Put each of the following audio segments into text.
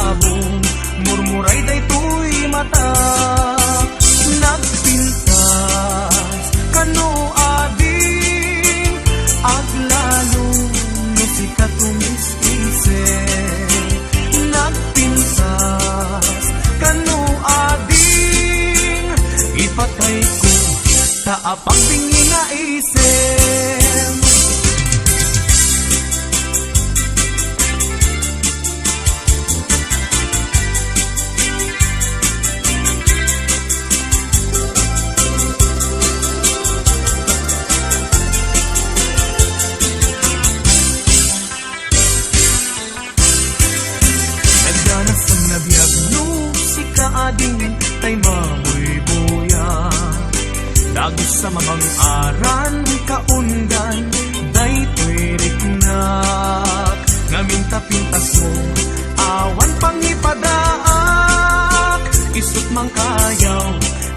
sabong, murmuray daytoy mata. Nagpintas kano ading, aglalo no sikat tumis-isip. Nagpintas kano ading, ipatay ko taapang bingi nga isip. Ading tay mabuy-buya, dagos sa mamang aran kaundan, daytoy riknak. Ngaminta-pintas mo, awan pang ipadaak, isut mang kayaw,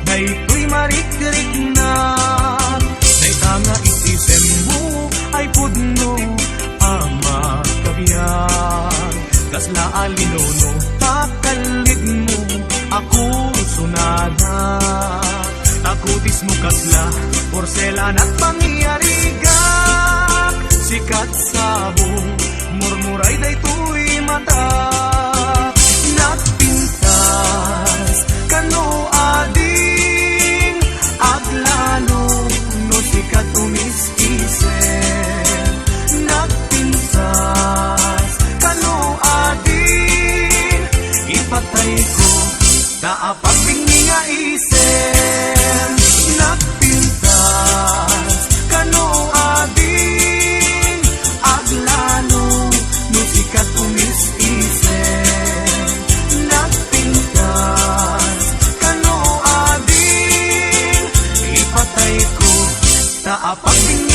daytoy marik-riknak. Dayta nga isisem mo, ay pudno, ama kabiyan. Kasla alinono, takalit mo, ako sunada. Takutis mo kasla, porselan at pangyarigak. Sikat sabong, murmuray daytoy mata. Nagpintas kano ading, aglalo no sikat tumis-isip. Nagpintas kano ading, ipatay ko taapang bingi nga isip. Nagpintas kano ading, aglalo no sikat tumis-isip. Nagpintas kano ading, ipatay ko taapang bingi